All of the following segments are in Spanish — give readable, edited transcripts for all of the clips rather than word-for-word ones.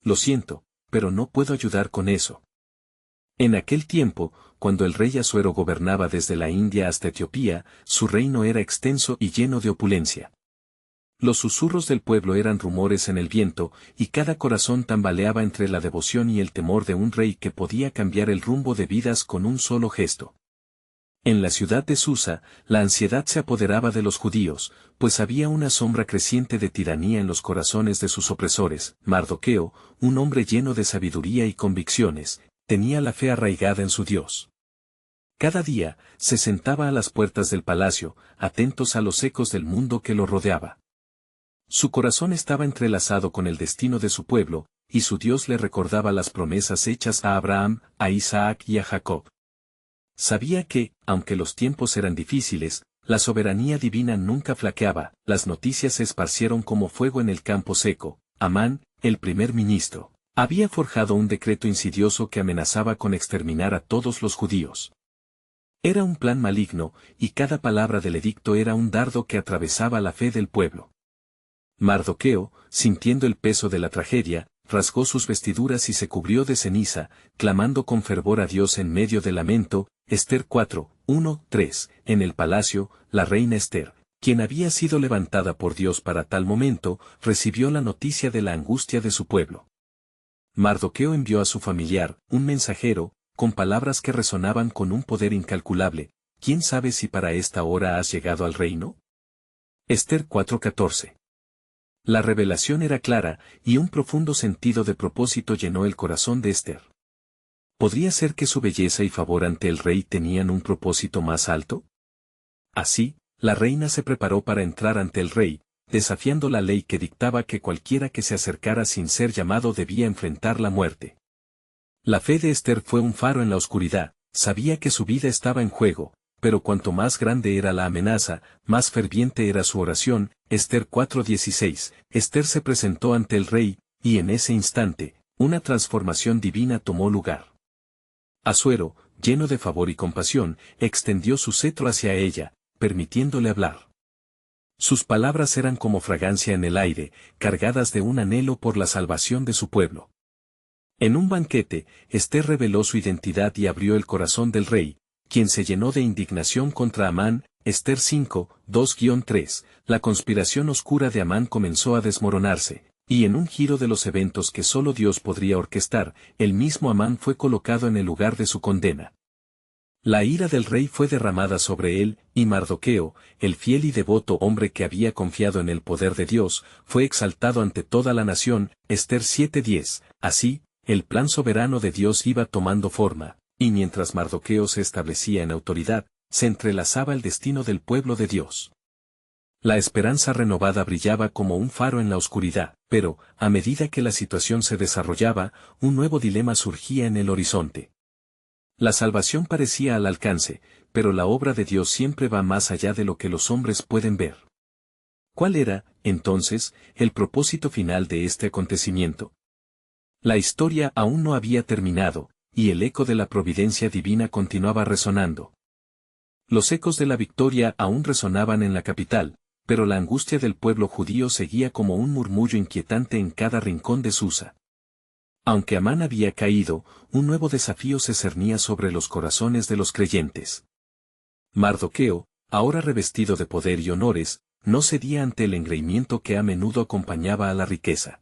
Lo siento, pero no puedo ayudar con eso. En aquel tiempo, cuando el rey Asuero gobernaba desde la India hasta Etiopía, su reino era extenso y lleno de opulencia. Los susurros del pueblo eran rumores en el viento, y cada corazón tambaleaba entre la devoción y el temor de un rey que podía cambiar el rumbo de vidas con un solo gesto. En la ciudad de Susa, la ansiedad se apoderaba de los judíos, pues había una sombra creciente de tiranía en los corazones de sus opresores. Mardoqueo, un hombre lleno de sabiduría y convicciones, tenía la fe arraigada en su Dios. Cada día, se sentaba a las puertas del palacio, atentos a los ecos del mundo que lo rodeaba. Su corazón estaba entrelazado con el destino de su pueblo, y su Dios le recordaba las promesas hechas a Abraham, a Isaac y a Jacob. Sabía que, aunque los tiempos eran difíciles, la soberanía divina nunca flaqueaba. Las noticias se esparcieron como fuego en el campo seco. Amán, el primer ministro, había forjado un decreto insidioso que amenazaba con exterminar a todos los judíos. Era un plan maligno, y cada palabra del edicto era un dardo que atravesaba la fe del pueblo. Mardoqueo, sintiendo el peso de la tragedia, rasgó sus vestiduras y se cubrió de ceniza, clamando con fervor a Dios en medio de lamento. Esther 4, 1, 3. En el palacio, la reina Esther, quien había sido levantada por Dios para tal momento, recibió la noticia de la angustia de su pueblo. Mardoqueo envió a su familiar, un mensajero, con palabras que resonaban con un poder incalculable. ¿Quién sabe si para esta hora has llegado al reino? Esther 4:14. La revelación era clara, y un profundo sentido de propósito llenó el corazón de Esther. ¿Podría ser que su belleza y favor ante el rey tenían un propósito más alto? Así, la reina se preparó para entrar ante el rey, desafiando la ley que dictaba que cualquiera que se acercara sin ser llamado debía enfrentar la muerte. La fe de Esther fue un faro en la oscuridad, sabía que su vida estaba en juego, pero cuanto más grande era la amenaza, más ferviente era su oración. Esther 4:16. Esther se presentó ante el rey, y en ese instante, una transformación divina tomó lugar. Asuero, lleno de favor y compasión, extendió su cetro hacia ella, permitiéndole hablar. Sus palabras eran como fragancia en el aire, cargadas de un anhelo por la salvación de su pueblo. En un banquete, Esther reveló su identidad y abrió el corazón del rey, quien se llenó de indignación contra Amán. Esther 5, 2-3. La conspiración oscura de Amán comenzó a desmoronarse, y en un giro de los eventos que solo Dios podría orquestar, el mismo Amán fue colocado en el lugar de su condena. La ira del rey fue derramada sobre él, y Mardoqueo, el fiel y devoto hombre que había confiado en el poder de Dios, fue exaltado ante toda la nación. Esther 7:10. Así, el plan soberano de Dios iba tomando forma, y mientras Mardoqueo se establecía en autoridad, se entrelazaba el destino del pueblo de Dios. La esperanza renovada brillaba como un faro en la oscuridad, pero, a medida que la situación se desarrollaba, un nuevo dilema surgía en el horizonte. La salvación parecía al alcance, pero la obra de Dios siempre va más allá de lo que los hombres pueden ver. ¿Cuál era, entonces, el propósito final de este acontecimiento? La historia aún no había terminado, y el eco de la providencia divina continuaba resonando. Los ecos de la victoria aún resonaban en la capital, pero la angustia del pueblo judío seguía como un murmullo inquietante en cada rincón de Susa. Aunque Amán había caído, un nuevo desafío se cernía sobre los corazones de los creyentes. Mardoqueo, ahora revestido de poder y honores, no cedía ante el engreimiento que a menudo acompañaba a la riqueza.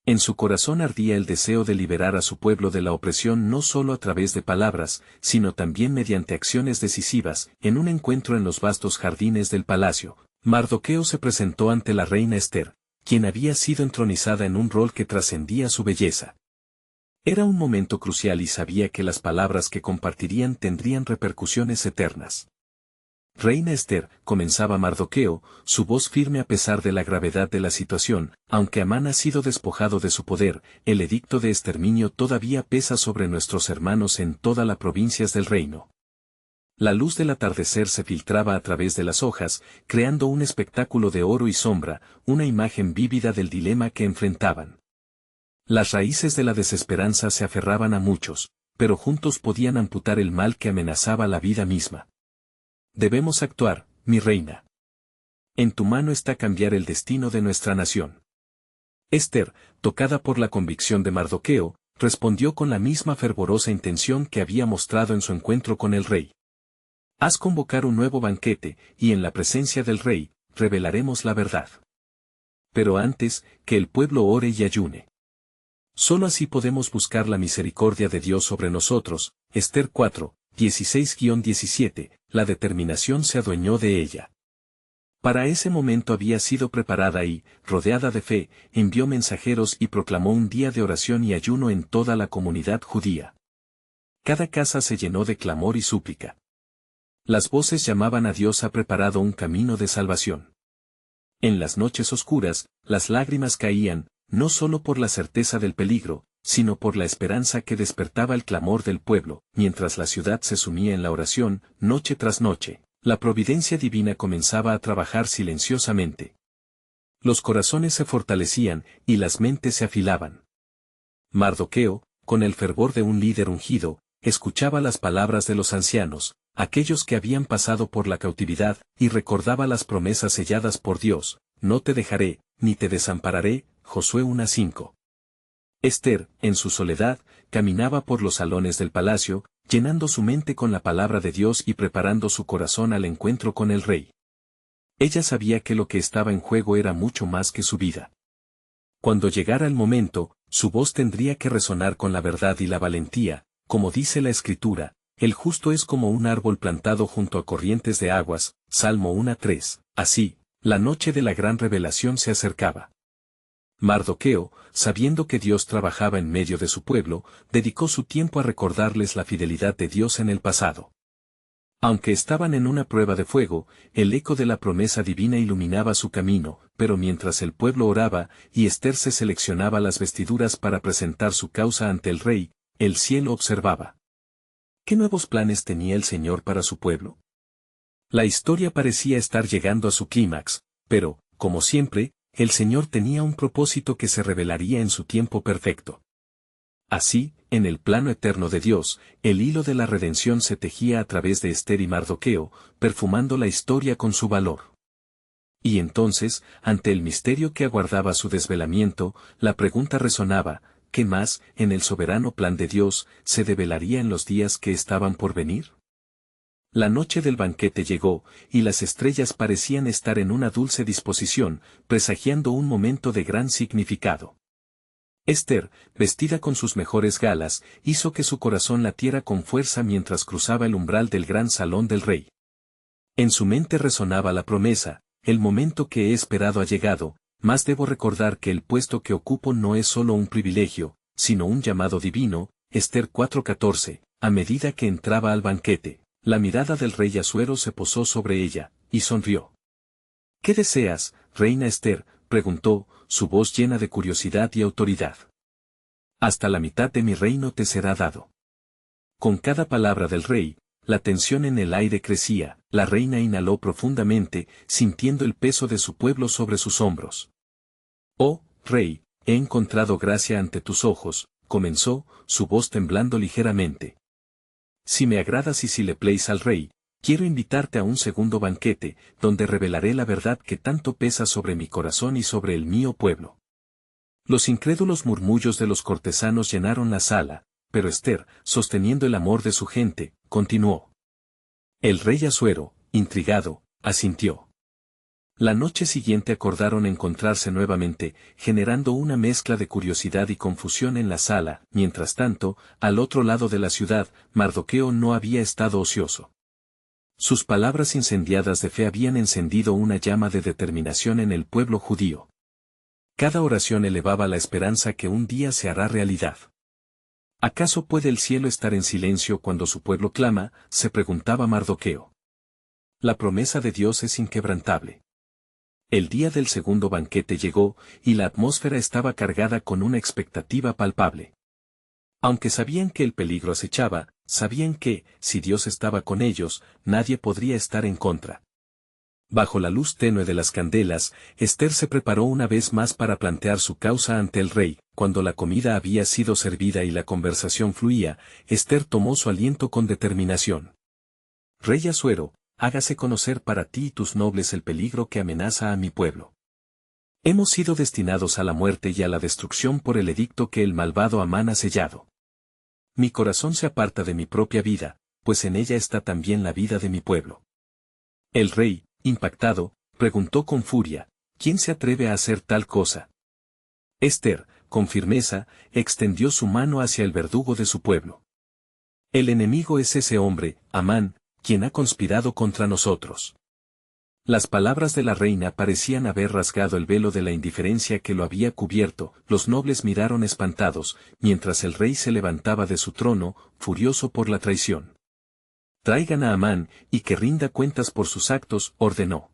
En su corazón ardía el deseo de liberar a su pueblo de la opresión no solo a través de palabras, sino también mediante acciones decisivas. En un encuentro en los vastos jardines del palacio, Mardoqueo se presentó ante la reina Esther, quien había sido entronizada en un rol que trascendía su belleza. Era un momento crucial y sabía que las palabras que compartirían tendrían repercusiones eternas. Reina Esther, comenzaba Mardoqueo, su voz firme a pesar de la gravedad de la situación. Aunque Amán ha sido despojado de su poder, el edicto de exterminio todavía pesa sobre nuestros hermanos en todas las provincias del reino. La luz del atardecer se filtraba a través de las hojas, creando un espectáculo de oro y sombra, una imagen vívida del dilema que enfrentaban. Las raíces de la desesperanza se aferraban a muchos, pero juntos podían amputar el mal que amenazaba la vida misma. Debemos actuar, mi reina. En tu mano está cambiar el destino de nuestra nación. Ester, tocada por la convicción de Mardoqueo, respondió con la misma fervorosa intención que había mostrado en su encuentro con el rey. Haz convocar un nuevo banquete, y en la presencia del rey, revelaremos la verdad. Pero antes, que el pueblo ore y ayune. Solo así podemos buscar la misericordia de Dios sobre nosotros. Ester 4, 16-17, la determinación se adueñó de ella. Para ese momento había sido preparada y, rodeada de fe, envió mensajeros y proclamó un día de oración y ayuno en toda la comunidad judía. Cada casa se llenó de clamor y súplica. Las voces llamaban a Dios ha preparado un camino de salvación. En las noches oscuras, las lágrimas caían, no solo por la certeza del peligro, sino por la esperanza que despertaba el clamor del pueblo, mientras la ciudad se sumía en la oración, noche tras noche. La providencia divina comenzaba a trabajar silenciosamente. Los corazones se fortalecían y las mentes se afilaban. Mardoqueo, con el fervor de un líder ungido, escuchaba las palabras de los ancianos, aquellos que habían pasado por la cautividad, y recordaba las promesas selladas por Dios, no te dejaré, ni te desampararé, Josué 1:5. Ester, en su soledad, caminaba por los salones del palacio, llenando su mente con la palabra de Dios y preparando su corazón al encuentro con el rey. Ella sabía que lo que estaba en juego era mucho más que su vida. Cuando llegara el momento, su voz tendría que resonar con la verdad y la valentía, como dice la Escritura, el justo es como un árbol plantado junto a corrientes de aguas, Salmo 1:3, así, la noche de la gran revelación se acercaba. Mardoqueo, sabiendo que Dios trabajaba en medio de su pueblo, dedicó su tiempo a recordarles la fidelidad de Dios en el pasado. Aunque estaban en una prueba de fuego, el eco de la promesa divina iluminaba su camino, pero mientras el pueblo oraba, y Ester se seleccionaba las vestiduras para presentar su causa ante el rey, el cielo observaba. ¿Qué nuevos planes tenía el Señor para su pueblo? La historia parecía estar llegando a su clímax, pero, como siempre, el Señor tenía un propósito que se revelaría en su tiempo perfecto. Así, en el plano eterno de Dios, el hilo de la redención se tejía a través de Ester y Mardoqueo, perfumando la historia con su valor. Y entonces, ante el misterio que aguardaba su desvelamiento, la pregunta resonaba, ¿qué más, en el soberano plan de Dios, se develaría en los días que estaban por venir? La noche del banquete llegó, y las estrellas parecían estar en una dulce disposición, presagiando un momento de gran significado. Ester, vestida con sus mejores galas, hizo que su corazón latiera con fuerza mientras cruzaba el umbral del gran salón del rey. En su mente resonaba la promesa, el momento que he esperado ha llegado, mas debo recordar que el puesto que ocupo no es solo un privilegio, sino un llamado divino. Ester 4:14, a medida que entraba al banquete. La mirada del rey Asuero se posó sobre ella, y sonrió. ¿Qué deseas, reina Ester?, preguntó, su voz llena de curiosidad y autoridad. Hasta la mitad de mi reino te será dado. Con cada palabra del rey, la tensión en el aire crecía, la reina inhaló profundamente, sintiendo el peso de su pueblo sobre sus hombros. Oh, rey, he encontrado gracia ante tus ojos, comenzó, su voz temblando ligeramente. Si me agradas y si le plaís al rey, quiero invitarte a un segundo banquete, donde revelaré la verdad que tanto pesa sobre mi corazón y sobre el mío pueblo. Los incrédulos murmullos de los cortesanos llenaron la sala, pero Ester, sosteniendo el amor de su gente, continuó. El rey Asuero, intrigado, asintió. La noche siguiente acordaron encontrarse nuevamente, generando una mezcla de curiosidad y confusión en la sala. Mientras tanto, al otro lado de la ciudad, Mardoqueo no había estado ocioso. Sus palabras incendiadas de fe habían encendido una llama de determinación en el pueblo judío. Cada oración elevaba la esperanza que un día se hará realidad. ¿Acaso puede el cielo estar en silencio cuando su pueblo clama?, se preguntaba Mardoqueo. La promesa de Dios es inquebrantable. El día del segundo banquete llegó, y la atmósfera estaba cargada con una expectativa palpable. Aunque sabían que el peligro acechaba, sabían que, si Dios estaba con ellos, nadie podría estar en contra. Bajo la luz tenue de las candelas, Ester se preparó una vez más para plantear su causa ante el rey. Cuando la comida había sido servida y la conversación fluía, Ester tomó su aliento con determinación. Rey Asuero, hágase conocer para ti y tus nobles el peligro que amenaza a mi pueblo. Hemos sido destinados a la muerte y a la destrucción por el edicto que el malvado Amán ha sellado. Mi corazón se aparta de mi propia vida, pues en ella está también la vida de mi pueblo. El rey, impactado, preguntó con furia, ¿quién se atreve a hacer tal cosa? Ester, con firmeza, extendió su mano hacia el verdugo de su pueblo. El enemigo es ese hombre, Amán, quien ha conspirado contra nosotros. Las palabras de la reina parecían haber rasgado el velo de la indiferencia que lo había cubierto. Los nobles miraron espantados, mientras el rey se levantaba de su trono, furioso por la traición. Traigan a Amán, y que rinda cuentas por sus actos, ordenó.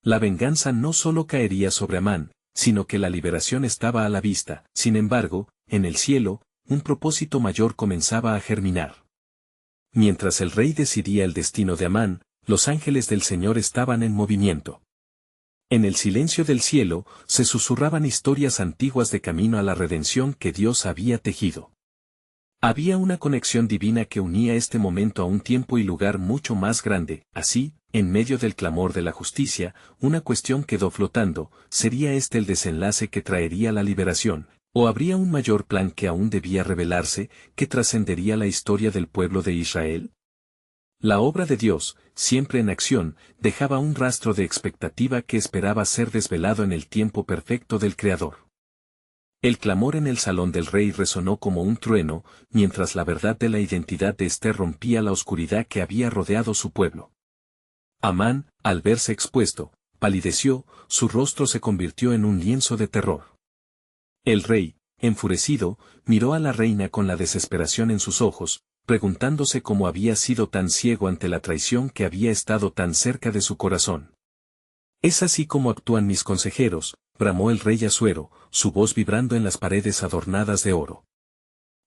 La venganza no solo caería sobre Amán, sino que la liberación estaba a la vista. Sin embargo, en el cielo, un propósito mayor comenzaba a germinar. Mientras el rey decidía el destino de Amán, los ángeles del Señor estaban en movimiento. En el silencio del cielo, se susurraban historias antiguas de camino a la redención que Dios había tejido. Había una conexión divina que unía este momento a un tiempo y lugar mucho más grande. Así, en medio del clamor de la justicia, una cuestión quedó flotando: ¿sería este el desenlace que traería la liberación? ¿O habría un mayor plan que aún debía revelarse, que trascendería la historia del pueblo de Israel? La obra de Dios, siempre en acción, dejaba un rastro de expectativa que esperaba ser desvelado en el tiempo perfecto del Creador. El clamor en el salón del rey resonó como un trueno, mientras la verdad de la identidad de Ester rompía la oscuridad que había rodeado su pueblo. Amán, al verse expuesto, palideció, su rostro se convirtió en un lienzo de terror. El rey, enfurecido, miró a la reina con la desesperación en sus ojos, preguntándose cómo había sido tan ciego ante la traición que había estado tan cerca de su corazón. «Es así como actúan mis consejeros», bramó el rey Asuero, su voz vibrando en las paredes adornadas de oro.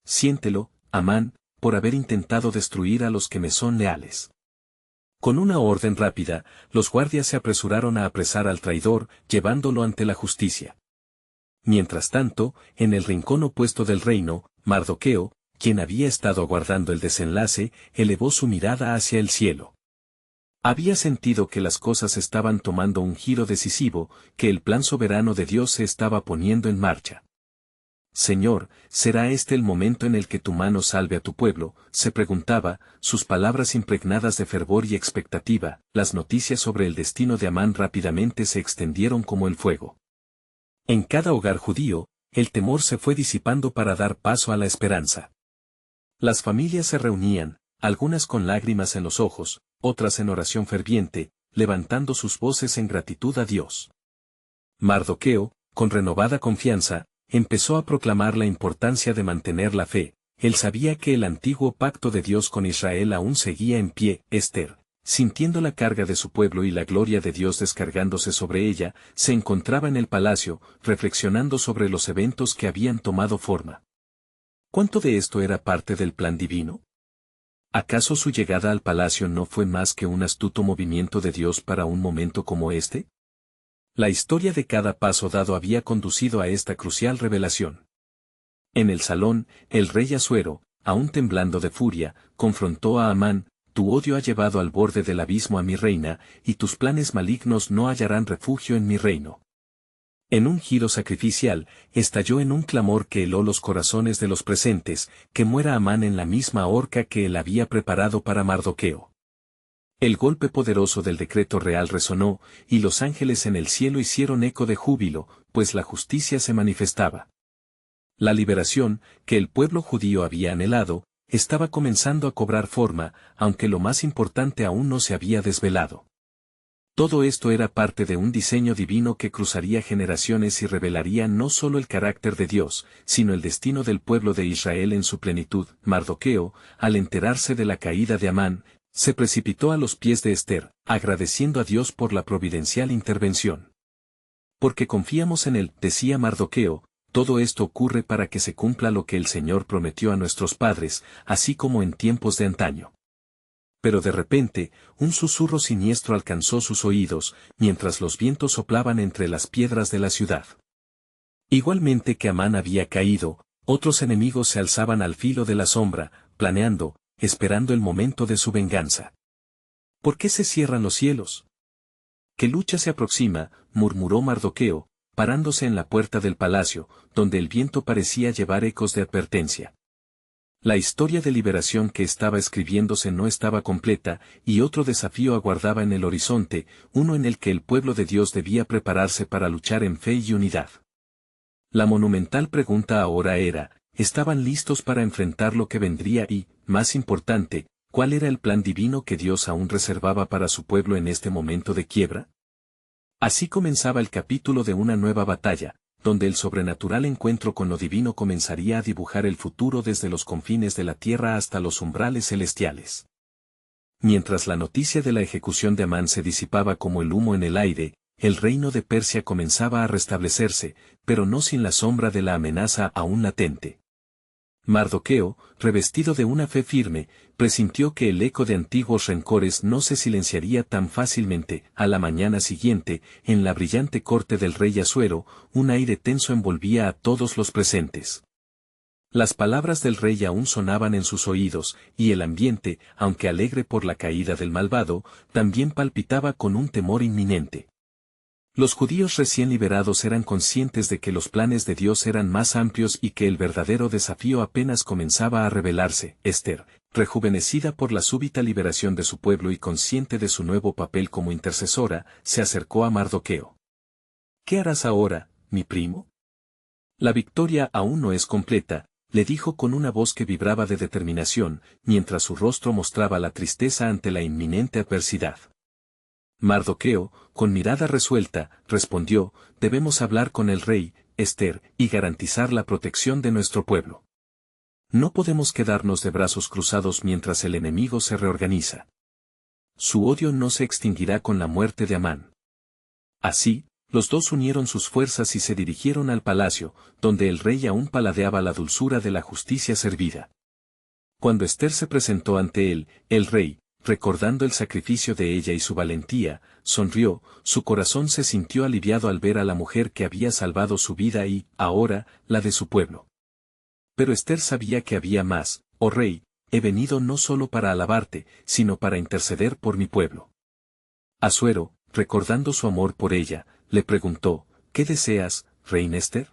«Siéntelo, Amán, por haber intentado destruir a los que me son leales». Con una orden rápida, los guardias se apresuraron a apresar al traidor, llevándolo ante la justicia. Mientras tanto, en el rincón opuesto del reino, Mardoqueo, quien había estado aguardando el desenlace, elevó su mirada hacia el cielo. Había sentido que las cosas estaban tomando un giro decisivo, que el plan soberano de Dios se estaba poniendo en marcha. «Señor, ¿será este el momento en el que tu mano salve a tu pueblo?», se preguntaba, sus palabras impregnadas de fervor y expectativa. Las noticias sobre el destino de Amán rápidamente se extendieron como el fuego. En cada hogar judío, el temor se fue disipando para dar paso a la esperanza. Las familias se reunían, algunas con lágrimas en los ojos, otras en oración ferviente, levantando sus voces en gratitud a Dios. Mardoqueo, con renovada confianza, empezó a proclamar la importancia de mantener la fe. Él sabía que el antiguo pacto de Dios con Israel aún seguía en pie. Ester, sintiendo la carga de su pueblo y la gloria de Dios descargándose sobre ella, se encontraba en el palacio, reflexionando sobre los eventos que habían tomado forma. ¿Cuánto de esto era parte del plan divino? ¿Acaso su llegada al palacio no fue más que un astuto movimiento de Dios para un momento como este? La historia de cada paso dado había conducido a esta crucial revelación. En el salón, el rey Asuero, aún temblando de furia, confrontó a Amán: «Tu odio ha llevado al borde del abismo a mi reina, y tus planes malignos no hallarán refugio en mi reino». En un giro sacrificial, estalló en un clamor que heló los corazones de los presentes: «Que muera Amán en la misma horca que él había preparado para Mardoqueo». El golpe poderoso del decreto real resonó, y los ángeles en el cielo hicieron eco de júbilo, pues la justicia se manifestaba. La liberación, que el pueblo judío había anhelado, estaba comenzando a cobrar forma, aunque lo más importante aún no se había desvelado. Todo esto era parte de un diseño divino que cruzaría generaciones y revelaría no solo el carácter de Dios, sino el destino del pueblo de Israel en su plenitud. Mardoqueo, al enterarse de la caída de Amán, se precipitó a los pies de Ester, agradeciendo a Dios por la providencial intervención. «Porque confiamos en él», decía Mardoqueo, «todo esto ocurre para que se cumpla lo que el Señor prometió a nuestros padres, así como en tiempos de antaño». Pero de repente, un susurro siniestro alcanzó sus oídos, mientras los vientos soplaban entre las piedras de la ciudad. Igualmente que Amán había caído, otros enemigos se alzaban al filo de la sombra, planeando, esperando el momento de su venganza. «¿Por qué se cierran los cielos? ¿Qué lucha se aproxima?», murmuró Mardoqueo, parándose en la puerta del palacio, donde el viento parecía llevar ecos de advertencia. La historia de liberación que estaba escribiéndose no estaba completa, y otro desafío aguardaba en el horizonte, uno en el que el pueblo de Dios debía prepararse para luchar en fe y unidad. La monumental pregunta ahora era, ¿estaban listos para enfrentar lo que vendría y, más importante, cuál era el plan divino que Dios aún reservaba para su pueblo en este momento de quiebra? Así comenzaba el capítulo de una nueva batalla, donde el sobrenatural encuentro con lo divino comenzaría a dibujar el futuro desde los confines de la tierra hasta los umbrales celestiales. Mientras la noticia de la ejecución de Amán se disipaba como el humo en el aire, el reino de Persia comenzaba a restablecerse, pero no sin la sombra de la amenaza aún latente. Mardoqueo, revestido de una fe firme, presintió que el eco de antiguos rencores no se silenciaría tan fácilmente. A la mañana siguiente, en la brillante corte del rey Asuero, un aire tenso envolvía a todos los presentes. Las palabras del rey aún sonaban en sus oídos, y el ambiente, aunque alegre por la caída del malvado, también palpitaba con un temor inminente. Los judíos recién liberados eran conscientes de que los planes de Dios eran más amplios y que el verdadero desafío apenas comenzaba a revelarse. Esther, rejuvenecida por la súbita liberación de su pueblo y consciente de su nuevo papel como intercesora, se acercó a Mardoqueo. ¿Qué harás ahora, mi primo? La victoria aún no es completa, le dijo con una voz que vibraba de determinación, mientras su rostro mostraba la tristeza ante la inminente adversidad. Mardoqueo, con mirada resuelta, respondió, debemos hablar con el rey, Esther, y garantizar la protección de nuestro pueblo. No podemos quedarnos de brazos cruzados mientras el enemigo se reorganiza. Su odio no se extinguirá con la muerte de Amán. Así, los dos unieron sus fuerzas y se dirigieron al palacio, donde el rey aún paladeaba la dulzura de la justicia servida. Cuando Esther se presentó ante él, el rey, recordando el sacrificio de ella y su valentía, sonrió, su corazón se sintió aliviado al ver a la mujer que había salvado su vida y, ahora, la de su pueblo. Pero Esther sabía que había más. Oh rey, he venido no solo para alabarte, sino para interceder por mi pueblo. Asuero, recordando su amor por ella, le preguntó, ¿qué deseas, reina Esther?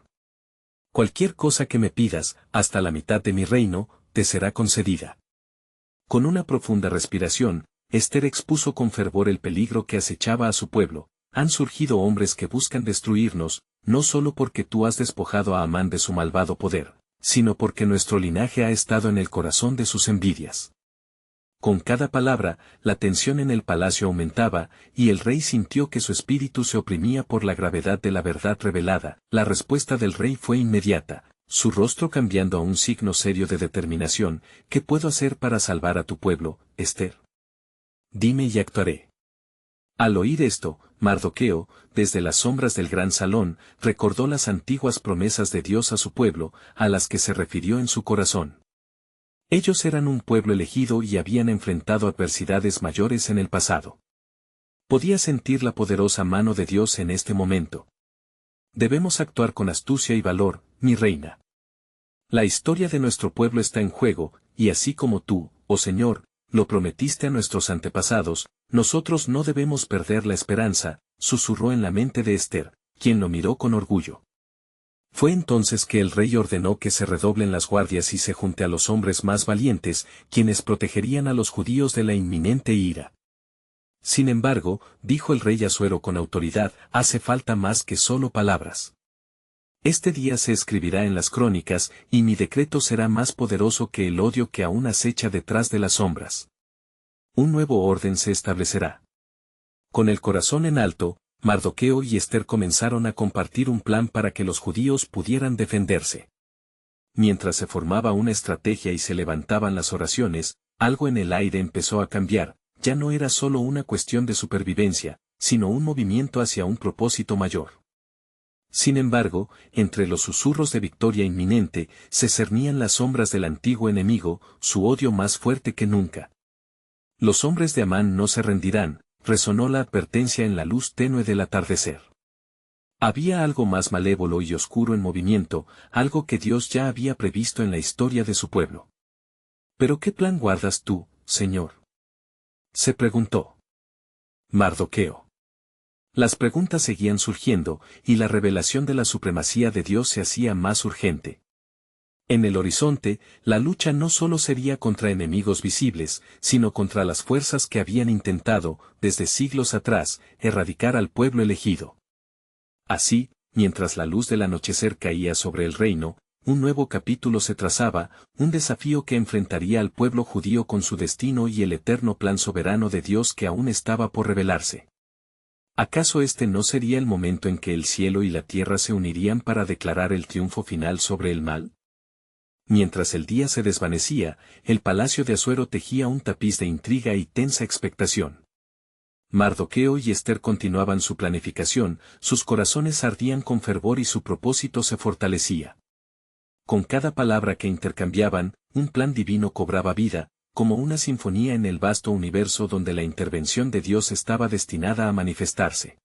Cualquier cosa que me pidas, hasta la mitad de mi reino, te será concedida. Con una profunda respiración, Esther expuso con fervor el peligro que acechaba a su pueblo. Han surgido hombres que buscan destruirnos, no solo porque tú has despojado a Amán de su malvado poder, sino porque nuestro linaje ha estado en el corazón de sus envidias. Con cada palabra, la tensión en el palacio aumentaba, y el rey sintió que su espíritu se oprimía por la gravedad de la verdad revelada. La respuesta del rey fue inmediata, su rostro cambiando a un signo serio de determinación. ¿Qué puedo hacer para salvar a tu pueblo, Esther? Dime y actuaré. Al oír esto, Mardoqueo, desde las sombras del gran salón, recordó las antiguas promesas de Dios a su pueblo, a las que se refirió en su corazón. Ellos eran un pueblo elegido y habían enfrentado adversidades mayores en el pasado. Podía sentir la poderosa mano de Dios en este momento. Debemos actuar con astucia y valor, mi reina. La historia de nuestro pueblo está en juego, y así como tú, oh Señor, lo prometiste a nuestros antepasados, nosotros no debemos perder la esperanza, susurró en la mente de Esther, quien lo miró con orgullo. Fue entonces que el rey ordenó que se redoblen las guardias y se junte a los hombres más valientes, quienes protegerían a los judíos de la inminente ira. Sin embargo, dijo el rey Asuero con autoridad, hace falta más que solo palabras. Este día se escribirá en las crónicas, y mi decreto será más poderoso que el odio que aún acecha detrás de las sombras. Un nuevo orden se establecerá. Con el corazón en alto, Mardoqueo y Esther comenzaron a compartir un plan para que los judíos pudieran defenderse. Mientras se formaba una estrategia y se levantaban las oraciones, algo en el aire empezó a cambiar, ya no era solo una cuestión de supervivencia, sino un movimiento hacia un propósito mayor. Sin embargo, entre los susurros de victoria inminente, se cernían las sombras del antiguo enemigo, su odio más fuerte que nunca. Los hombres de Amán no se rendirán, resonó la advertencia en la luz tenue del atardecer. Había algo más malévolo y oscuro en movimiento, algo que Dios ya había previsto en la historia de su pueblo. ¿Pero qué plan guardas tú, Señor?, se preguntó Mardoqueo. Las preguntas seguían surgiendo, y la revelación de la supremacía de Dios se hacía más urgente. En el horizonte, la lucha no solo sería contra enemigos visibles, sino contra las fuerzas que habían intentado, desde siglos atrás, erradicar al pueblo elegido. Así, mientras la luz del anochecer caía sobre el reino, un nuevo capítulo se trazaba, un desafío que enfrentaría al pueblo judío con su destino y el eterno plan soberano de Dios que aún estaba por revelarse. ¿Acaso este no sería el momento en que el cielo y la tierra se unirían para declarar el triunfo final sobre el mal? Mientras el día se desvanecía, el palacio de Asuero tejía un tapiz de intriga y tensa expectación. Mardoqueo y Ester continuaban su planificación, sus corazones ardían con fervor y su propósito se fortalecía. Con cada palabra que intercambiaban, un plan divino cobraba vida, como una sinfonía en el vasto universo donde la intervención de Dios estaba destinada a manifestarse.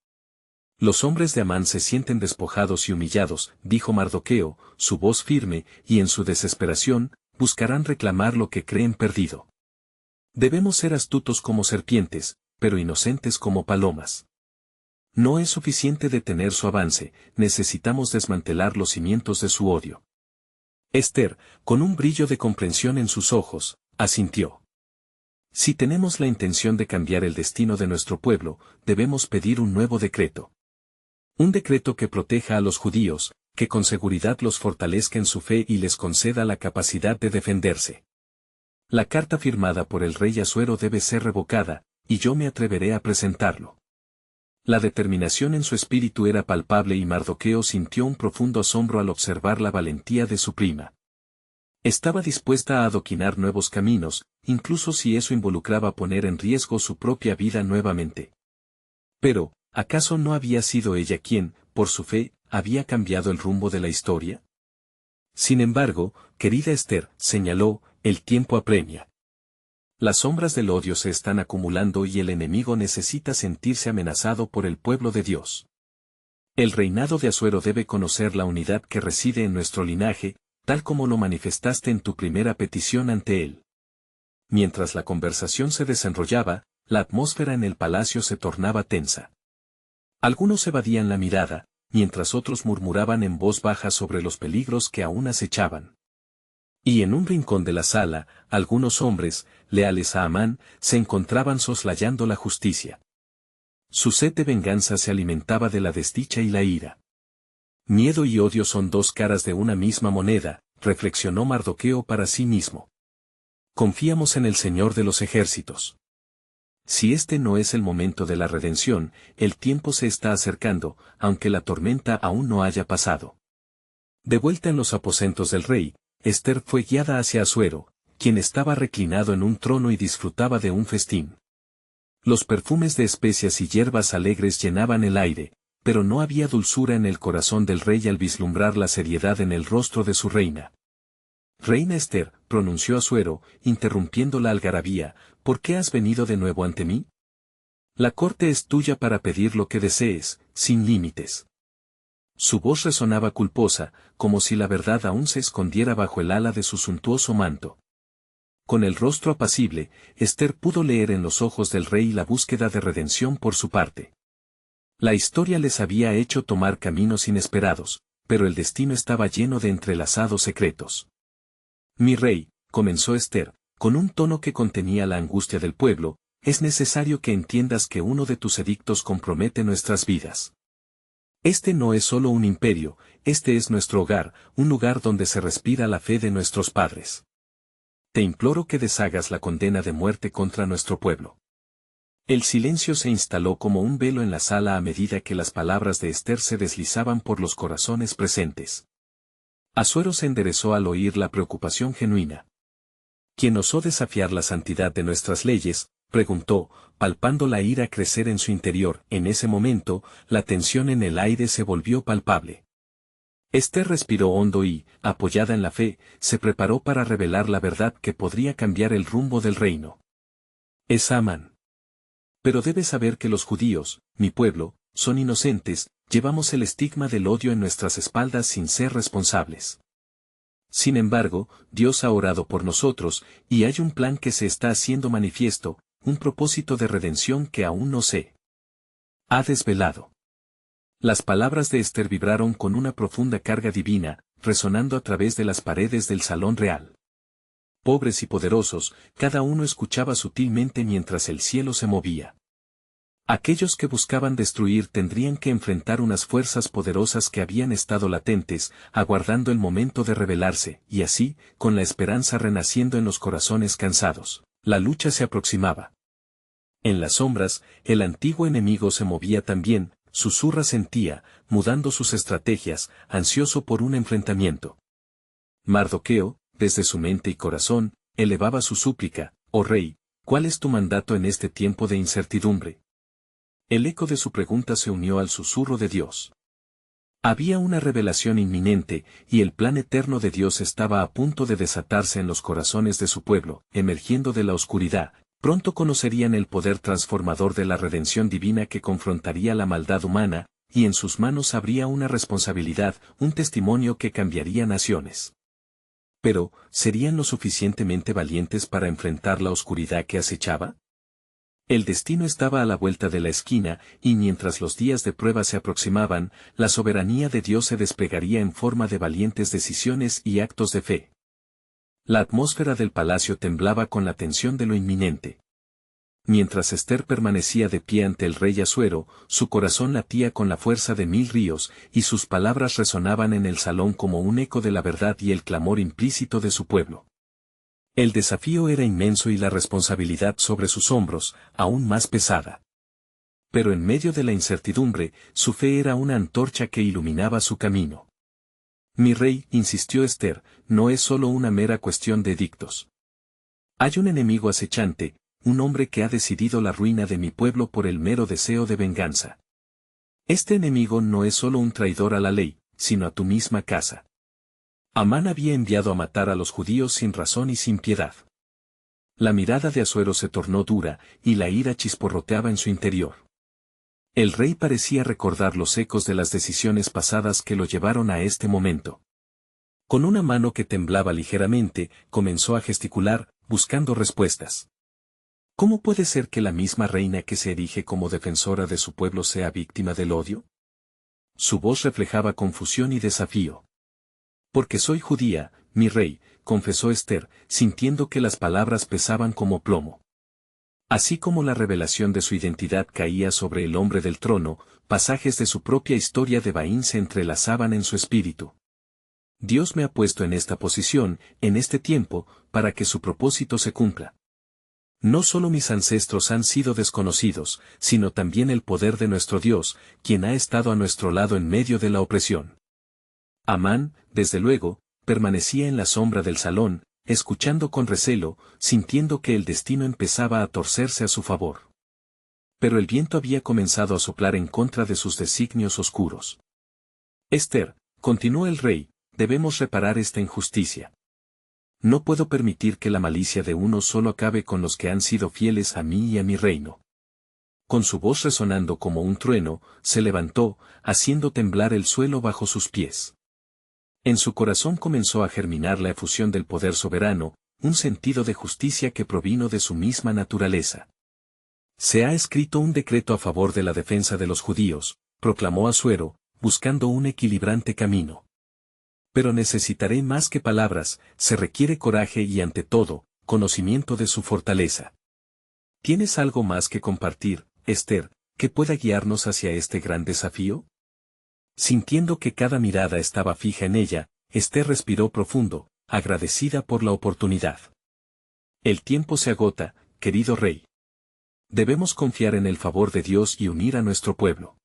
Los hombres de Amán se sienten despojados y humillados, dijo Mardoqueo, su voz firme, y en su desesperación, buscarán reclamar lo que creen perdido. Debemos ser astutos como serpientes, pero inocentes como palomas. No es suficiente detener su avance, necesitamos desmantelar los cimientos de su odio. Ester, con un brillo de comprensión en sus ojos, asintió. Si tenemos la intención de cambiar el destino de nuestro pueblo, debemos pedir un nuevo decreto. Un decreto que proteja a los judíos, que con seguridad los fortalezca en su fe y les conceda la capacidad de defenderse. La carta firmada por el rey Asuero debe ser revocada, y yo me atreveré a presentarlo. La determinación en su espíritu era palpable y Mardoqueo sintió un profundo asombro al observar la valentía de su prima. Estaba dispuesta a adoquinar nuevos caminos, incluso si eso involucraba poner en riesgo su propia vida nuevamente. Pero, ¿acaso no había sido ella quien, por su fe, había cambiado el rumbo de la historia? Sin embargo, querida Ester, señaló, el tiempo apremia. Las sombras del odio se están acumulando y el enemigo necesita sentirse amenazado por el pueblo de Dios. El reinado de Asuero debe conocer la unidad que reside en nuestro linaje, tal como lo manifestaste en tu primera petición ante él. Mientras la conversación se desenrollaba, la atmósfera en el palacio se tornaba tensa. Algunos evadían la mirada, mientras otros murmuraban en voz baja sobre los peligros que aún acechaban. Y en un rincón de la sala, algunos hombres, leales a Amán, se encontraban soslayando la justicia. Su sed de venganza se alimentaba de la desdicha y la ira. Miedo y odio son dos caras de una misma moneda, reflexionó Mardoqueo para sí mismo. Confiamos en el Señor de los ejércitos. Si este no es el momento de la redención, el tiempo se está acercando, aunque la tormenta aún no haya pasado. De vuelta en los aposentos del rey, Ester fue guiada hacia Asuero, quien estaba reclinado en un trono y disfrutaba de un festín. Los perfumes de especias y hierbas alegres llenaban el aire, pero no había dulzura en el corazón del rey al vislumbrar la seriedad en el rostro de su reina. Reina Ester, pronunció Asuero, interrumpiendo la algarabía, ¿por qué has venido de nuevo ante mí? La corte es tuya para pedir lo que desees, sin límites. Su voz resonaba culposa, como si la verdad aún se escondiera bajo el ala de su suntuoso manto. Con el rostro apacible, Ester pudo leer en los ojos del rey la búsqueda de redención por su parte. La historia les había hecho tomar caminos inesperados, pero el destino estaba lleno de entrelazados secretos. Mi rey, comenzó Ester, con un tono que contenía la angustia del pueblo, es necesario que entiendas que uno de tus edictos compromete nuestras vidas. Este no es solo un imperio, este es nuestro hogar, un lugar donde se respira la fe de nuestros padres. Te imploro que deshagas la condena de muerte contra nuestro pueblo. El silencio se instaló como un velo en la sala a medida que las palabras de Ester se deslizaban por los corazones presentes. Asuero se enderezó al oír la preocupación genuina. ¿Quién osó desafiar la santidad de nuestras leyes?, preguntó, palpando la ira crecer en su interior. En ese momento, la tensión en el aire se volvió palpable. Ester respiró hondo y, apoyada en la fe, se preparó para revelar la verdad que podría cambiar el rumbo del reino. Es Amán. Pero debes saber que los judíos, mi pueblo, son inocentes, llevamos el estigma del odio en nuestras espaldas sin ser responsables. Sin embargo, Dios ha orado por nosotros, y hay un plan que se está haciendo manifiesto, un propósito de redención que aún no sé. ha desvelado. Las palabras de Esther vibraron con una profunda carga divina, resonando a través de las paredes del salón real. Pobres y poderosos, cada uno escuchaba sutilmente mientras el cielo se movía. Aquellos que buscaban destruir tendrían que enfrentar unas fuerzas poderosas que habían estado latentes, aguardando el momento de rebelarse, y así, con la esperanza renaciendo en los corazones cansados, la lucha se aproximaba. En las sombras, el antiguo enemigo se movía también, susurra sentía, mudando sus estrategias, ansioso por un enfrentamiento. Mardoqueo, desde su mente y corazón, elevaba su súplica: «Oh rey, ¿cuál es tu mandato en este tiempo de incertidumbre?». El eco de su pregunta se unió al susurro de Dios. Había una revelación inminente, y el plan eterno de Dios estaba a punto de desatarse en los corazones de su pueblo, emergiendo de la oscuridad. Pronto conocerían el poder transformador de la redención divina que confrontaría la maldad humana, y en sus manos habría una responsabilidad, un testimonio que cambiaría naciones. Pero, ¿serían lo suficientemente valientes para enfrentar la oscuridad que acechaba? El destino estaba a la vuelta de la esquina, y mientras los días de prueba se aproximaban, la soberanía de Dios se desplegaría en forma de valientes decisiones y actos de fe. La atmósfera del palacio temblaba con la tensión de lo inminente. Mientras Esther permanecía de pie ante el rey Asuero, su corazón latía con la fuerza de 1000 ríos, y sus palabras resonaban en el salón como un eco de la verdad y el clamor implícito de su pueblo. El desafío era inmenso y la responsabilidad sobre sus hombros, aún más pesada. Pero en medio de la incertidumbre, su fe era una antorcha que iluminaba su camino. «Mi rey», insistió Esther, «no es solo una mera cuestión de edictos. Hay un enemigo acechante, un hombre que ha decidido la ruina de mi pueblo por el mero deseo de venganza. Este enemigo no es solo un traidor a la ley, sino a tu misma casa». Amán había enviado a matar a los judíos sin razón y sin piedad. La mirada de Asuero se tornó dura, y la ira chisporroteaba en su interior. El rey parecía recordar los ecos de las decisiones pasadas que lo llevaron a este momento. Con una mano que temblaba ligeramente, comenzó a gesticular, buscando respuestas. ¿Cómo puede ser que la misma reina que se erige como defensora de su pueblo sea víctima del odio? Su voz reflejaba confusión y desafío. «Porque soy judía, mi rey», confesó Esther, sintiendo que las palabras pesaban como plomo. Así como la revelación de su identidad caía sobre el hombre del trono, pasajes de su propia historia de Baín se entrelazaban en su espíritu. «Dios me ha puesto en esta posición, en este tiempo, para que su propósito se cumpla. No solo mis ancestros han sido desconocidos, sino también el poder de nuestro Dios, quien ha estado a nuestro lado en medio de la opresión». Amán, desde luego, permanecía en la sombra del salón, escuchando con recelo, sintiendo que el destino empezaba a torcerse a su favor. Pero el viento había comenzado a soplar en contra de sus designios oscuros. «Esther», continuó el rey, «debemos reparar esta injusticia. No puedo permitir que la malicia de uno solo acabe con los que han sido fieles a mí y a mi reino». Con su voz resonando como un trueno, se levantó, haciendo temblar el suelo bajo sus pies. En su corazón comenzó a germinar la efusión del poder soberano, un sentido de justicia que provino de su misma naturaleza. «Se ha escrito un decreto a favor de la defensa de los judíos», proclamó Asuero, buscando un equilibrante camino. «Pero necesitaré más que palabras, se requiere coraje y ante todo, conocimiento de su fortaleza. ¿Tienes algo más que compartir, Esther, que pueda guiarnos hacia este gran desafío?». Sintiendo que cada mirada estaba fija en ella, Esther respiró profundo, agradecida por la oportunidad. «El tiempo se agota, querido rey. Debemos confiar en el favor de Dios y unir a nuestro pueblo.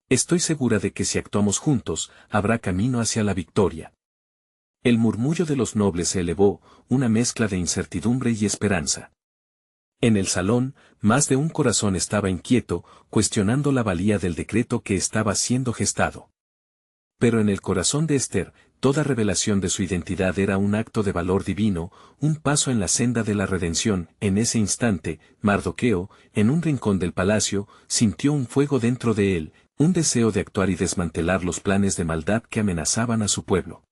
Estoy segura de que si actuamos juntos, habrá camino hacia la victoria». El murmullo de los nobles se elevó, una mezcla de incertidumbre y esperanza. En el salón, más de un corazón estaba inquieto, cuestionando la valía del decreto que estaba siendo gestado. Pero en el corazón de Esther, toda revelación de su identidad era un acto de valor divino, un paso en la senda de la redención. En ese instante, Mardoqueo, en un rincón del palacio, sintió un fuego dentro de él, un deseo de actuar y desmantelar los planes de maldad que amenazaban a su pueblo.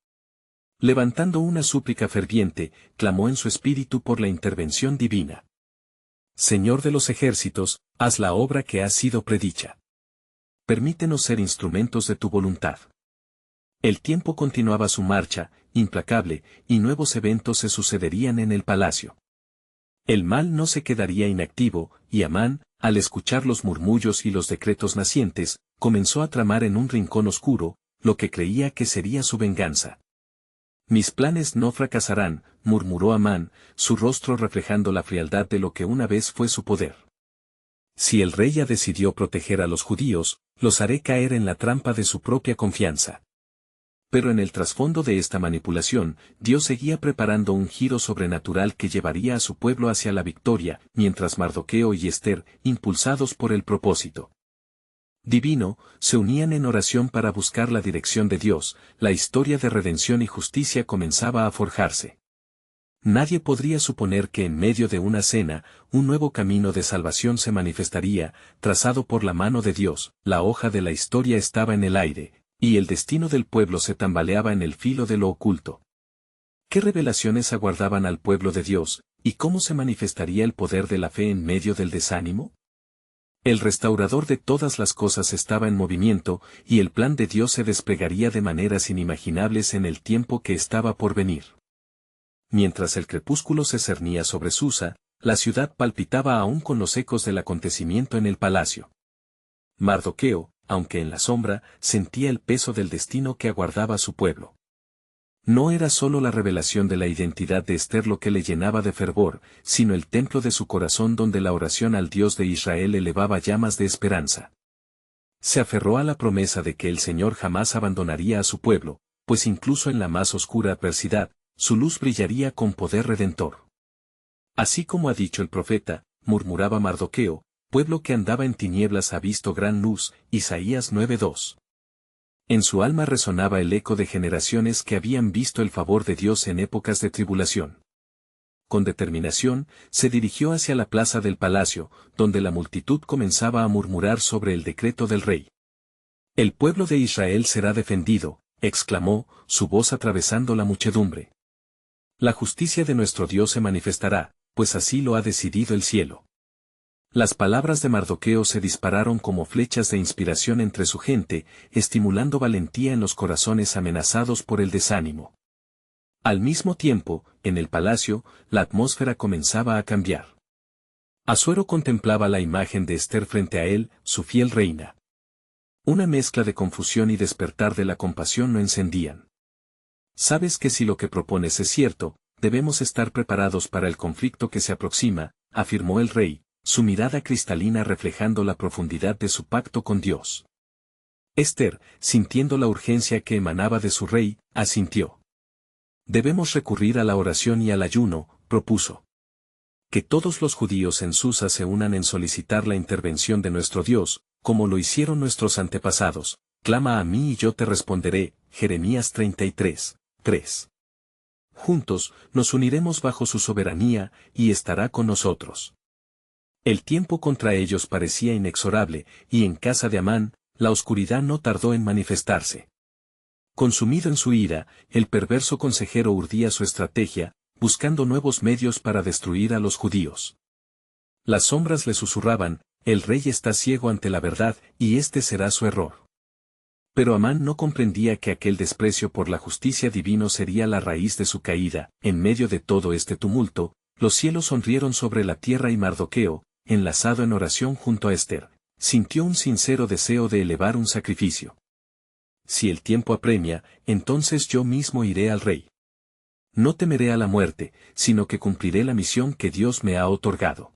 Levantando una súplica ferviente, clamó en su espíritu por la intervención divina. «Señor de los ejércitos, haz la obra que ha sido predicha». permítenos ser instrumentos de tu voluntad. El tiempo continuaba su marcha, implacable, y nuevos eventos se sucederían en el palacio. El mal no se quedaría inactivo, y Amán, al escuchar los murmullos y los decretos nacientes, comenzó a tramar en un rincón oscuro, lo que creía que sería su venganza. Mis planes no fracasarán, murmuró Amán, su rostro reflejando la frialdad de lo que una vez fue su poder. Si el rey ya decidió proteger a los judíos, los haré caer en la trampa de su propia confianza. Pero en el trasfondo de esta manipulación, Dios seguía preparando un giro sobrenatural que llevaría a su pueblo hacia la victoria, mientras Mardoqueo y Ester, impulsados por el propósito divino, se unían en oración para buscar la dirección de Dios, la historia de redención y justicia comenzaba a forjarse. Nadie podría suponer que en medio de una cena, un nuevo camino de salvación se manifestaría, trazado por la mano de Dios, la hoja de la historia estaba en el aire, y el destino del pueblo se tambaleaba en el filo de lo oculto. ¿Qué revelaciones aguardaban al pueblo de Dios, y cómo se manifestaría el poder de la fe en medio del desánimo? El restaurador de todas las cosas estaba en movimiento, y el plan de Dios se desplegaría de maneras inimaginables en el tiempo que estaba por venir. Mientras el crepúsculo se cernía sobre Susa, la ciudad palpitaba aún con los ecos del acontecimiento en el palacio. Mardoqueo, aunque en la sombra, sentía el peso del destino que aguardaba a su pueblo. No era solo la revelación de la identidad de Ester lo que le llenaba de fervor, sino el templo de su corazón donde la oración al Dios de Israel elevaba llamas de esperanza. Se aferró a la promesa de que el Señor jamás abandonaría a su pueblo, pues incluso en la más oscura adversidad, su luz brillaría con poder redentor. Así como ha dicho el profeta, murmuraba Mardoqueo, pueblo que andaba en tinieblas ha visto gran luz, Isaías 9:2. En su alma resonaba el eco de generaciones que habían visto el favor de Dios en épocas de tribulación. Con determinación, se dirigió hacia la plaza del palacio, donde la multitud comenzaba a murmurar sobre el decreto del rey. El pueblo de Israel será defendido, exclamó, su voz atravesando la muchedumbre. La justicia de nuestro Dios se manifestará, pues así lo ha decidido el cielo. Las palabras de Mardoqueo se dispararon como flechas de inspiración entre su gente, estimulando valentía en los corazones amenazados por el desánimo. Al mismo tiempo, en el palacio, la atmósfera comenzaba a cambiar. Asuero contemplaba la imagen de Ester frente a él, su fiel reina. Una mezcla de confusión y despertar de la compasión lo encendían. Sabes que si lo que propones es cierto, debemos estar preparados para el conflicto que se aproxima, afirmó el rey, su mirada cristalina reflejando la profundidad de su pacto con Dios. Ester, sintiendo la urgencia que emanaba de su rey, asintió. Debemos recurrir a la oración y al ayuno, propuso. Que todos los judíos en Susa se unan en solicitar la intervención de nuestro Dios, como lo hicieron nuestros antepasados. Clama a mí y yo te responderé, Jeremías 33:3. Juntos, nos uniremos bajo su soberanía, y estará con nosotros. El tiempo contra ellos parecía inexorable, y en casa de Amán, la oscuridad no tardó en manifestarse. Consumido en su ira, el perverso consejero urdía su estrategia, buscando nuevos medios para destruir a los judíos. Las sombras le susurraban, el rey está ciego ante la verdad, y este será su error. Pero Amán no comprendía que aquel desprecio por la justicia divino sería la raíz de su caída. En medio de todo este tumulto, los cielos sonrieron sobre la tierra y Mardoqueo, enlazado en oración junto a Ester, sintió un sincero deseo de elevar un sacrificio. Si el tiempo apremia, entonces yo mismo iré al rey. No temeré a la muerte, sino que cumpliré la misión que Dios me ha otorgado.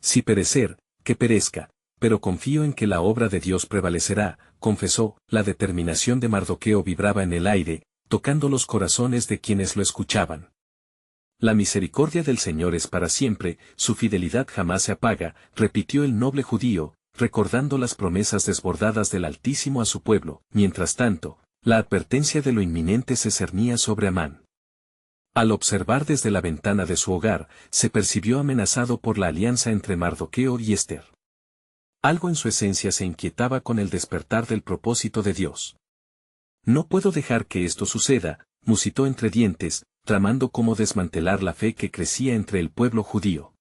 Si perecer, que perezca, pero confío en que la obra de Dios prevalecerá, confesó. La determinación de Mardoqueo vibraba en el aire, tocando los corazones de quienes lo escuchaban. La misericordia del Señor es para siempre, su fidelidad jamás se apaga, repitió el noble judío, recordando las promesas desbordadas del Altísimo a su pueblo. Mientras tanto, la advertencia de lo inminente se cernía sobre Amán. Al observar desde la ventana de su hogar, se percibió amenazado por la alianza entre Mardoqueo y Ester. Algo en su esencia se inquietaba con el despertar del propósito de Dios. No puedo dejar que esto suceda, musitó entre dientes, tramando cómo desmantelar la fe que crecía entre el pueblo judío.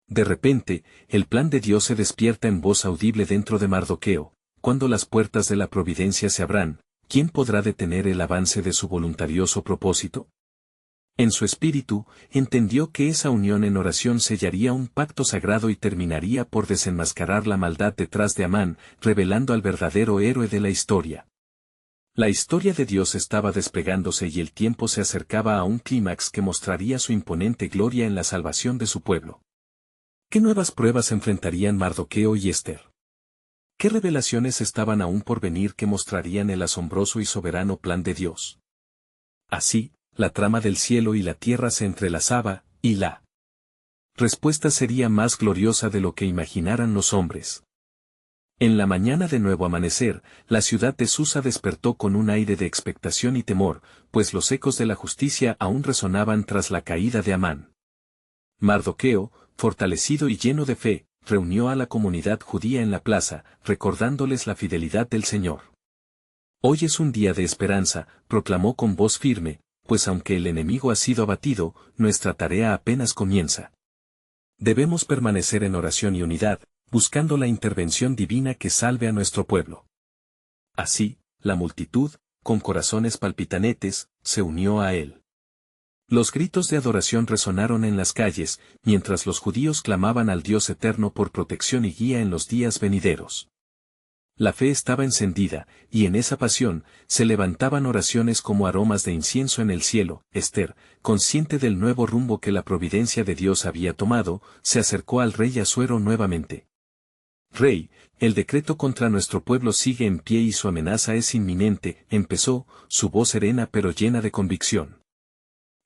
De repente, el plan de Dios se despierta en voz audible dentro de Mardoqueo, cuando las puertas de la providencia se abran, ¿quién podrá detener el avance de su voluntarioso propósito? En su espíritu, entendió que esa unión en oración sellaría un pacto sagrado y terminaría por desenmascarar la maldad detrás de Amán, revelando al verdadero héroe de la historia. La historia de Dios estaba despegándose y el tiempo se acercaba a un clímax que mostraría su imponente gloria en la salvación de su pueblo. ¿Qué nuevas pruebas enfrentarían Mardoqueo y Ester? ¿Qué revelaciones estaban aún por venir que mostrarían el asombroso y soberano plan de Dios? Así, la trama del cielo y la tierra se entrelazaba, y la respuesta sería más gloriosa de lo que imaginaran los hombres. En la mañana de nuevo amanecer, la ciudad de Susa despertó con un aire de expectación y temor, pues los ecos de la justicia aún resonaban tras la caída de Amán. Mardoqueo, fortalecido y lleno de fe, reunió a la comunidad judía en la plaza, recordándoles la fidelidad del Señor. Hoy es un día de esperanza, proclamó con voz firme, pues aunque el enemigo ha sido abatido, nuestra tarea apenas comienza. Debemos permanecer en oración y unidad, buscando la intervención divina que salve a nuestro pueblo. Así, la multitud, con corazones palpitanetes, se unió a él. Los gritos de adoración resonaron en las calles, mientras los judíos clamaban al Dios eterno por protección y guía en los días venideros. La fe estaba encendida, y en esa pasión, se levantaban oraciones como aromas de incienso en el cielo. Ester, consciente del nuevo rumbo que la providencia de Dios había tomado, se acercó al rey Asuero nuevamente. Rey, el decreto contra nuestro pueblo sigue en pie y su amenaza es inminente, empezó, su voz serena pero llena de convicción.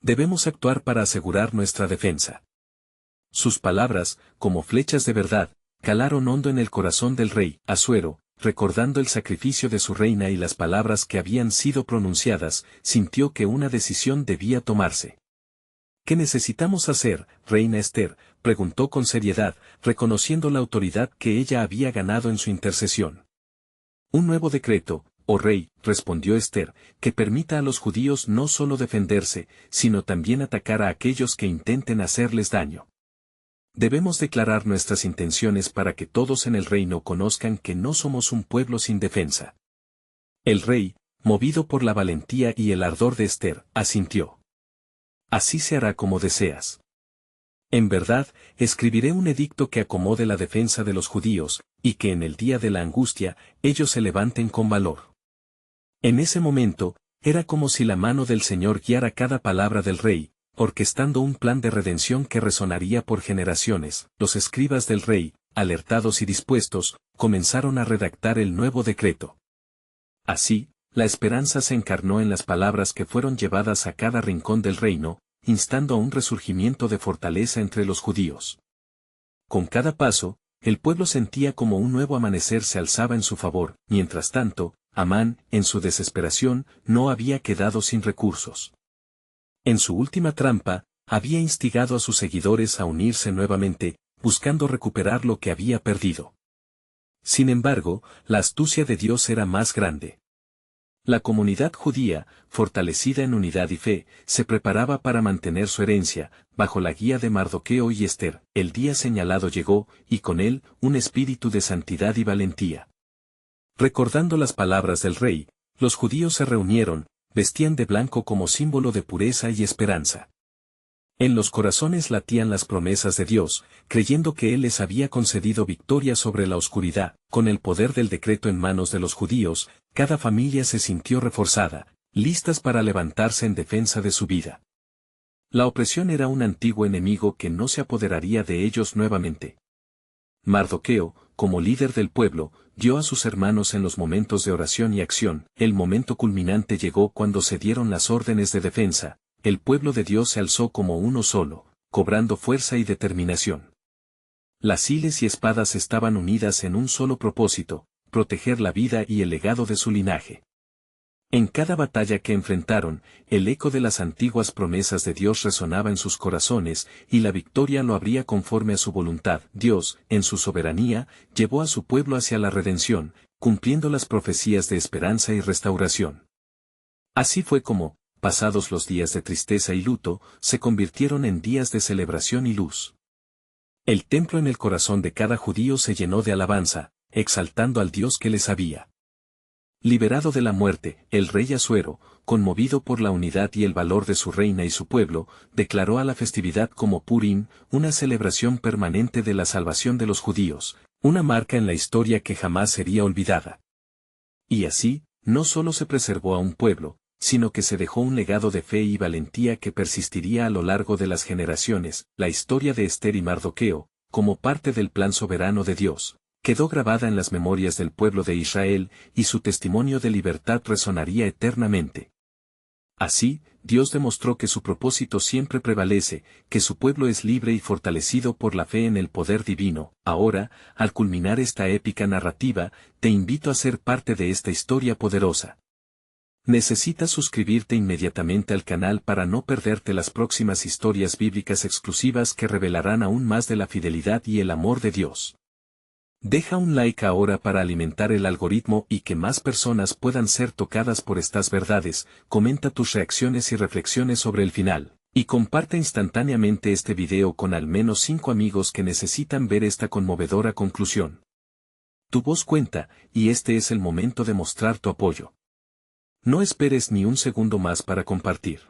Debemos actuar para asegurar nuestra defensa. Sus palabras, como flechas de verdad, calaron hondo en el corazón del rey Asuero, recordando el sacrificio de su reina y las palabras que habían sido pronunciadas, sintió que una decisión debía tomarse. ¿Qué necesitamos hacer, reina Ester?, preguntó con seriedad, reconociendo la autoridad que ella había ganado en su intercesión. Un nuevo decreto, oh rey, respondió Ester, que permita a los judíos no solo defenderse, sino también atacar a aquellos que intenten hacerles daño. Debemos declarar nuestras intenciones para que todos en el reino conozcan que no somos un pueblo sin defensa. El rey, movido por la valentía y el ardor de Ester, asintió. Así se hará como deseas. En verdad, escribiré un edicto que acomode la defensa de los judíos, y que en el día de la angustia, ellos se levanten con valor. En ese momento, era como si la mano del Señor guiara cada palabra del rey, orquestando un plan de redención que resonaría por generaciones. Los escribas del rey, alertados y dispuestos, comenzaron a redactar el nuevo decreto. Así, la esperanza se encarnó en las palabras que fueron llevadas a cada rincón del reino, instando a un resurgimiento de fortaleza entre los judíos. Con cada paso, el pueblo sentía como un nuevo amanecer se alzaba en su favor. Mientras tanto, Amán, en su desesperación, no había quedado sin recursos. En su última trampa, había instigado a sus seguidores a unirse nuevamente, buscando recuperar lo que había perdido. Sin embargo, la astucia de Dios era más grande. La comunidad judía, fortalecida en unidad y fe, se preparaba para mantener su herencia, bajo la guía de Mardoqueo y Ester. El día señalado llegó, y con él, un espíritu de santidad y valentía. Recordando las palabras del rey, los judíos se reunieron, vestían de blanco como símbolo de pureza y esperanza. En los corazones latían las promesas de Dios, creyendo que Él les había concedido victoria sobre la oscuridad. Con el poder del decreto en manos de los judíos, cada familia se sintió reforzada, listas para levantarse en defensa de su vida. La opresión era un antiguo enemigo que no se apoderaría de ellos nuevamente. Mardoqueo, como líder del pueblo, dio a sus hermanos en los momentos de oración y acción. El momento culminante llegó cuando se dieron las órdenes de defensa. El pueblo de Dios se alzó como uno solo, cobrando fuerza y determinación. Las hiles y espadas estaban unidas en un solo propósito, proteger la vida y el legado de su linaje. En cada batalla que enfrentaron, el eco de las antiguas promesas de Dios resonaba en sus corazones, y la victoria lo habría conforme a su voluntad. Dios, en su soberanía, llevó a su pueblo hacia la redención, cumpliendo las profecías de esperanza y restauración. Así fue como, pasados los días de tristeza y luto, se convirtieron en días de celebración y luz. El templo en el corazón de cada judío se llenó de alabanza, exaltando al Dios que les había liberado de la muerte. El rey Asuero, conmovido por la unidad y el valor de su reina y su pueblo, declaró a la festividad como Purim, una celebración permanente de la salvación de los judíos, una marca en la historia que jamás sería olvidada. Y así, no solo se preservó a un pueblo, sino que se dejó un legado de fe y valentía que persistiría a lo largo de las generaciones. La historia de Esther y Mardoqueo, como parte del plan soberano de Dios, quedó grabada en las memorias del pueblo de Israel, y su testimonio de libertad resonaría eternamente. Así, Dios demostró que su propósito siempre prevalece, que su pueblo es libre y fortalecido por la fe en el poder divino. Ahora, al culminar esta épica narrativa, te invito a ser parte de esta historia poderosa. Necesitas suscribirte inmediatamente al canal para no perderte las próximas historias bíblicas exclusivas que revelarán aún más de la fidelidad y el amor de Dios. Deja un like ahora para alimentar el algoritmo y que más personas puedan ser tocadas por estas verdades. Comenta tus reacciones y reflexiones sobre el final, y comparte instantáneamente este video con al menos 5 amigos que necesitan ver esta conmovedora conclusión. Tu voz cuenta, y este es el momento de mostrar tu apoyo. No esperes ni un segundo más para compartir.